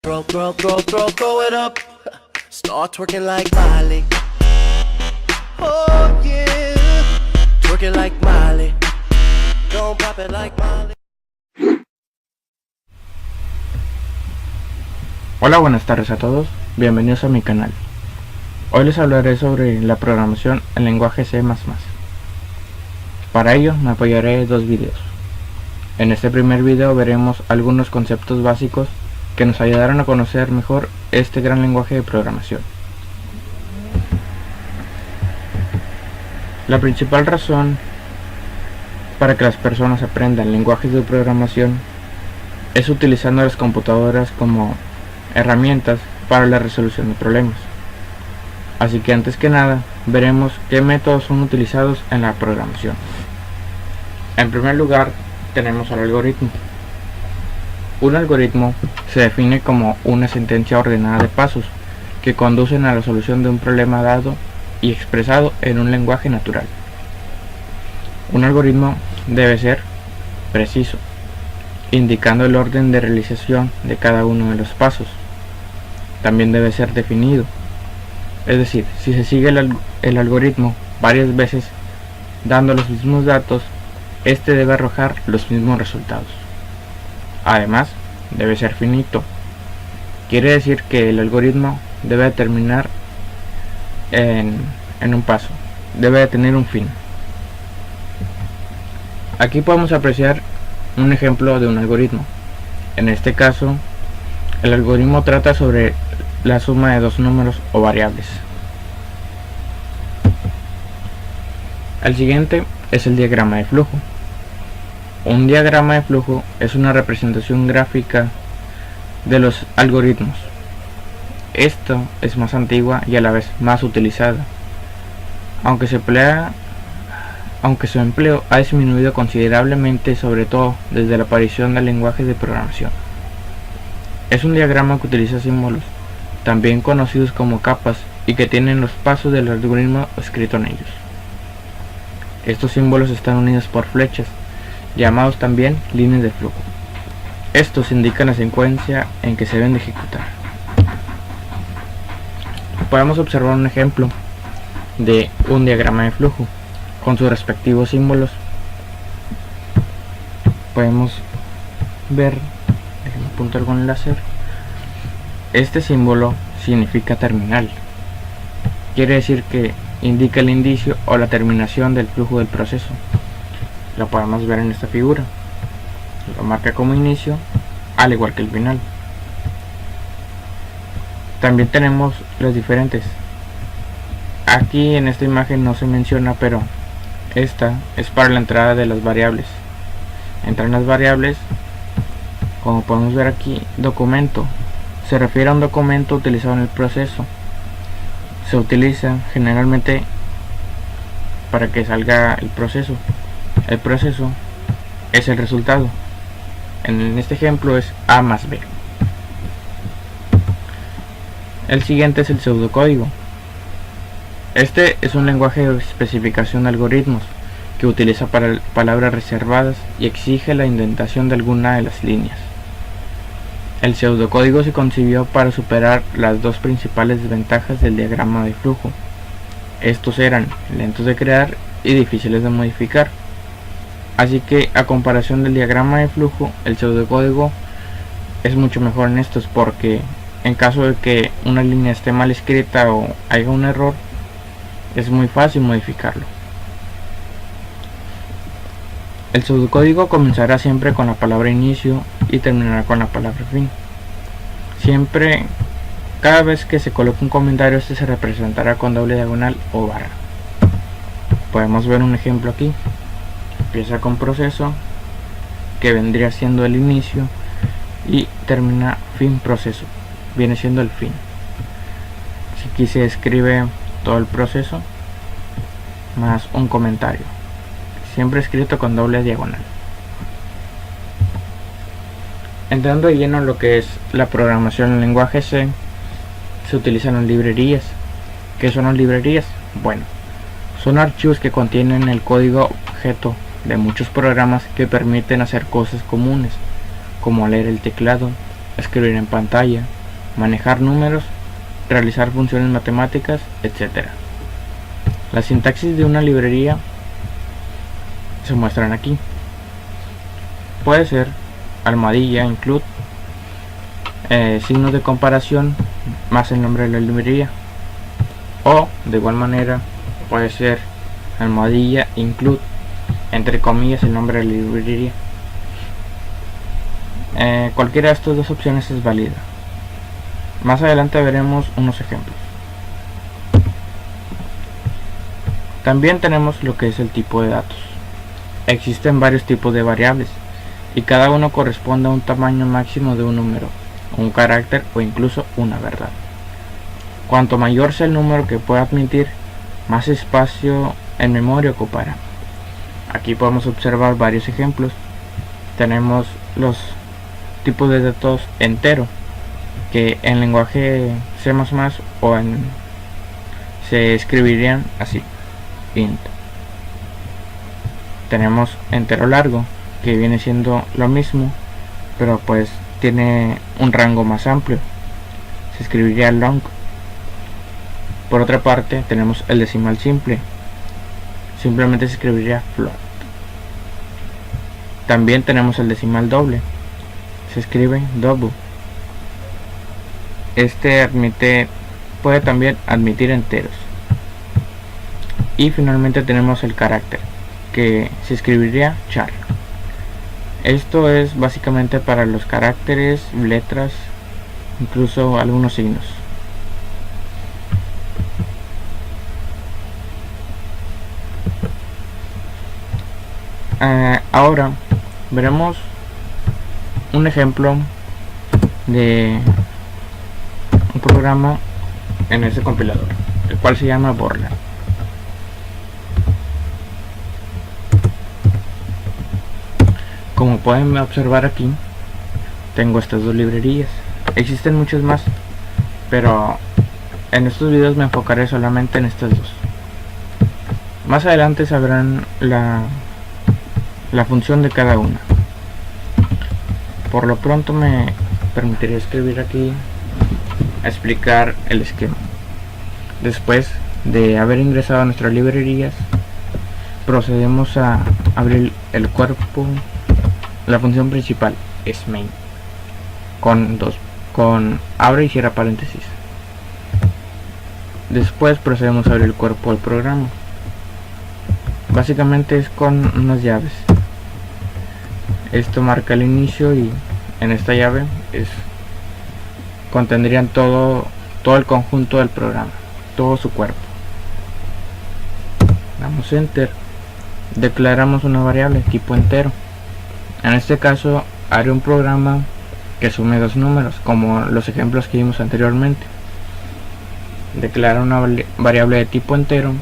Throw it up. Start twerking like Miley. Oh yeah. Twerking like Miley. Don't pop it like Miley. Hola, buenas tardes a todos, bienvenidos a mi canal. Hoy les hablaré sobre la programación en lenguaje C++. Para ello me apoyaré de dos videos. En este primer video veremos algunos conceptos básicos que nos ayudarán a conocer mejor este gran lenguaje de programación. La principal razón para que las personas aprendan lenguajes de programación es utilizando las computadoras como herramientas para la resolución de problemas. Así que antes que nada veremos qué métodos son utilizados en la programación. En primer lugar tenemos el algoritmo. Un algoritmo se define como una sentencia ordenada de pasos que conducen a la solución de un problema dado y expresado en un lenguaje natural. Un algoritmo debe ser preciso, indicando el orden de realización de cada uno de los pasos. También debe ser definido, es decir, si se sigue el algoritmo varias veces dando los mismos datos, este debe arrojar los mismos resultados. Además, debe ser finito, quiere decir que el algoritmo debe terminar en un paso, debe tener un fin. Aquí podemos apreciar un ejemplo de un algoritmo. En este caso, el algoritmo trata sobre la suma de dos números o variables. El siguiente es el diagrama de flujo. Un diagrama de flujo es una representación gráfica de los algoritmos. Esto es más antigua y a la vez más utilizada, aunque su empleo ha disminuido considerablemente, sobre todo desde la aparición del lenguaje de programación. Es un diagrama que utiliza símbolos, también conocidos como capas, y que tienen los pasos del algoritmo escrito en ellos. Estos símbolos están unidos por flechas, llamados también líneas de flujo. Estos indican la secuencia en que se deben de ejecutar. Podemos observar un ejemplo de un diagrama de flujo con sus respectivos símbolos. Podemos ver, déjenme apuntar con el láser. Este símbolo significa terminal, quiere decir que indica el inicio o la terminación del flujo del proceso. Lo podemos ver en esta figura, lo marca como inicio al igual que el final. También tenemos los diferentes. Aquí en esta imagen no se menciona, pero esta es para la entrada de las variables. Entran las variables, como podemos ver aquí, documento. Se refiere a un documento utilizado en el proceso. Se utiliza generalmente para que salga el proceso. El proceso es el resultado. En este ejemplo es A más B. El siguiente es el pseudocódigo. Este es un lenguaje de especificación de algoritmos que utiliza palabras reservadas y exige la indentación de alguna de las líneas. El pseudocódigo se concibió para superar las dos principales desventajas del diagrama de flujo. Estos eran lentos de crear y difíciles de modificar. Así que, a comparación del diagrama de flujo, el pseudocódigo es mucho mejor en estos, porque en caso de que una línea esté mal escrita o haya un error, es muy fácil modificarlo. El pseudocódigo comenzará siempre con la palabra inicio y terminará con la palabra fin. Cada vez que se coloque un comentario, este se representará con doble diagonal o barra. Podemos ver un ejemplo aquí. Empieza con proceso, que vendría siendo el inicio, y termina fin proceso, viene siendo el fin. Aquí se escribe todo el proceso más un comentario, siempre escrito con doble diagonal. Entrando de lleno en lo que es la programación en lenguaje C, se utilizan las librerías. ¿Qué son las librerías? Bueno, son archivos que contienen el código objeto de muchos programas que permiten hacer cosas comunes, como leer el teclado, escribir en pantalla, manejar números, realizar funciones matemáticas, etc. La sintaxis de una librería se muestran aquí. Puede ser almohadilla, include, signos de comparación más el nombre de la librería, o de igual manera puede ser almohadilla, include, entre comillas el nombre de la librería. Cualquiera de estas dos opciones es válida. Más adelante veremos unos ejemplos. También tenemos lo que es el tipo de datos. Existen varios tipos de variables y cada uno corresponde a un tamaño máximo de un número, un carácter o incluso una verdad. Cuanto mayor sea el número que pueda admitir, más espacio en memoria ocupará. Aquí podemos observar varios ejemplos. Tenemos los tipos de datos entero, que en lenguaje C++ se escribirían así: int. Tenemos entero largo, que viene siendo lo mismo, pero pues tiene un rango más amplio, se escribiría long. Por otra parte tenemos el decimal simple, simplemente se escribiría float. También tenemos el decimal doble, se escribe double. Este puede también admitir enteros. Y finalmente tenemos el carácter, que se escribiría char. Esto es básicamente para los caracteres, letras, incluso algunos signos. Ahora veremos un ejemplo de un programa en este compilador, el cual se llama Borland. Como pueden observar aquí, tengo estas dos librerías. Existen muchas más, pero en estos videos me enfocaré solamente en estas dos. Más adelante sabrán la función de cada una. Por lo pronto me permitiré escribir aquí, explicar el esquema. Después de haber ingresado a nuestras librerías, procedemos a abrir el cuerpo. La función principal es main, con abre y cierra paréntesis. Después procedemos a abrir el cuerpo del programa. Básicamente es con unas llaves. Esto marca el inicio y en esta llave contendrían todo el conjunto del programa, todo su cuerpo. Damos enter. Declaramos una variable tipo entero. En este caso haré un programa que sume dos números, como los ejemplos que vimos anteriormente. Declara una variable de tipo entero.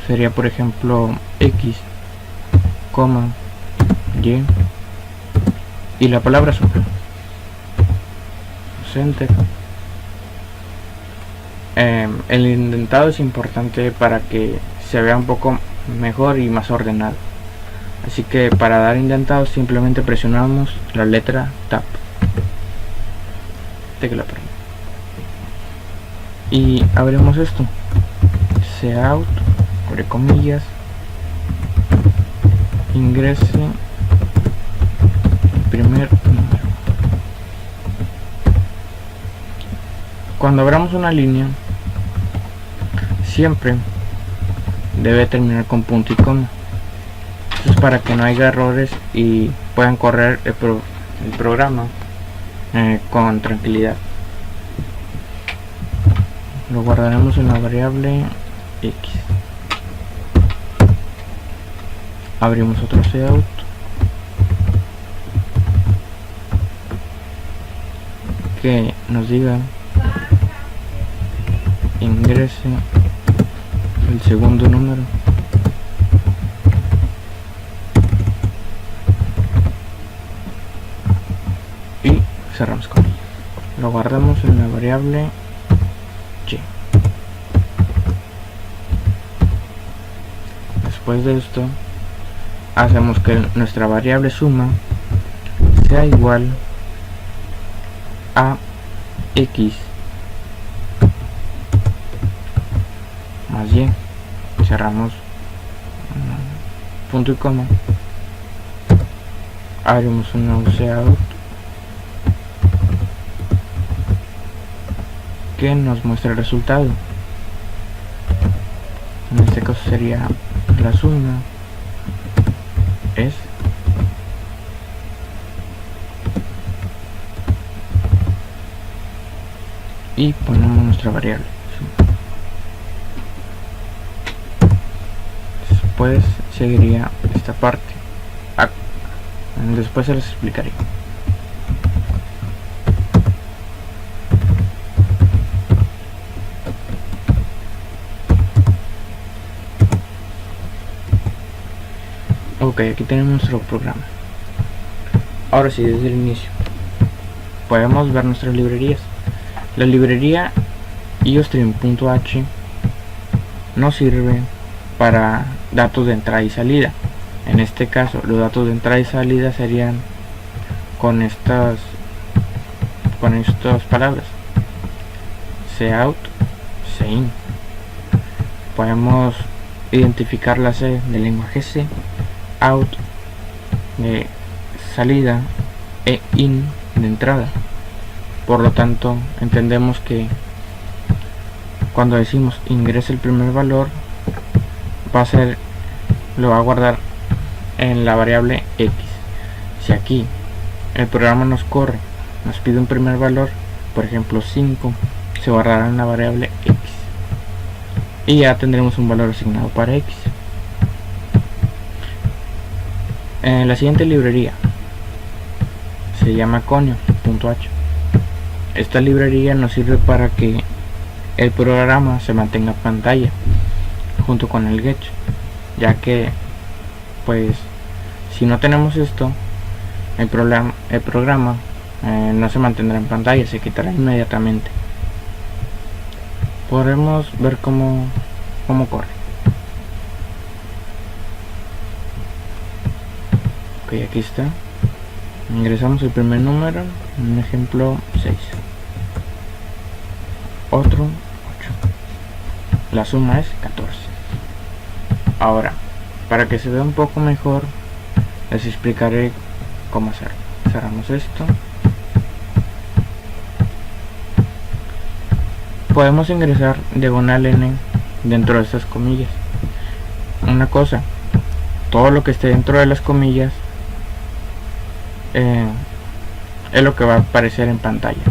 Sería por ejemplo x, y la palabra suma. Enter. El indentado es importante para que se vea un poco mejor y más ordenado. Así que para dar indentados simplemente presionamos la letra Tab, tecla, perdón, y abrimos esto, cout, abre comillas, ingrese el primer número. Cuando abramos una línea, siempre debe terminar con punto y coma. Esto es para que no haya errores y puedan correr el programa con tranquilidad. Lo guardaremos en la variable x. Abrimos otro cout, que nos diga ingrese el segundo número. Y cerramos con ello. Lo guardamos en la variable y. Después de esto, hacemos que nuestra variable suma sea igual a x más y. Cerramos punto y coma, abrimos un nuevo cout que nos muestra el resultado. En este caso sería la suma es y ponemos nuestra variable. Después seguiría esta parte. Después se les explicaré. Ok, aquí tenemos nuestro programa. Ahora sí, desde el inicio podemos ver nuestras librerías. La librería iostream.h nos sirve para datos de entrada y salida. En este caso, los datos de entrada y salida serían con estas palabras: cout, coin. Podemos identificar la C del lenguaje C, out de salida e in de entrada. Por lo tanto, entendemos que cuando decimos ingrese el primer valor, lo va a guardar en la variable x. Si aquí el programa nos pide un primer valor, por ejemplo 5, se guardará en la variable x y ya tendremos un valor asignado para x. En la siguiente librería se llama conio.h. Esta librería nos sirve para que el programa se mantenga en pantalla junto con el get, ya que pues si no tenemos esto, el programa no se mantendrá en pantalla, se quitará inmediatamente. Podremos ver cómo corre. Ok, aquí está. Ingresamos el primer número, un ejemplo 6, otro 8, la suma es 14. Ahora, para que se vea un poco mejor, les explicaré cómo hacerlo. Cerramos esto. Podemos ingresar diagonal n dentro de estas comillas. Una cosa, todo lo que esté dentro de las comillas es lo que va a aparecer en pantalla.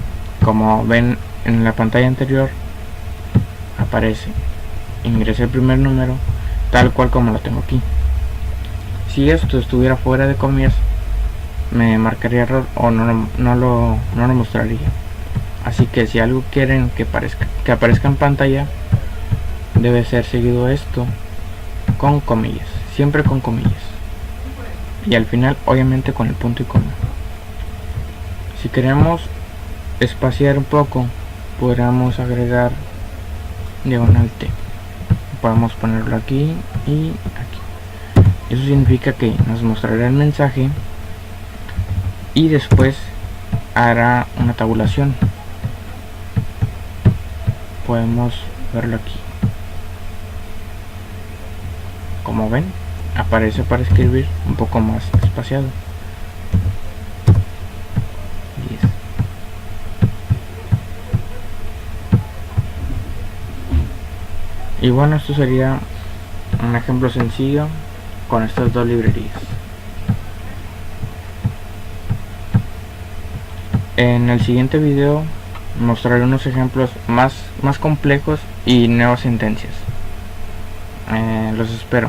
Como ven en la pantalla anterior, aparece ingresé el primer número tal cual como lo tengo aquí. Si esto estuviera fuera de comillas, me marcaría error o no lo mostraría. Así que si algo quieren que aparezca en pantalla, debe ser seguido esto con comillas, siempre con comillas, y al final obviamente con el punto y coma. Si queremos espaciar un poco, podríamos agregar diagonal t. Podemos ponerlo aquí y aquí. Eso significa que nos mostrará el mensaje y después hará una tabulación. Podemos verlo aquí. Como ven, aparece para escribir un poco más espaciado. 10. Y bueno, esto sería un ejemplo sencillo con estas dos librerías. En el siguiente video mostraré unos ejemplos más complejos y nuevas sentencias. Los espero.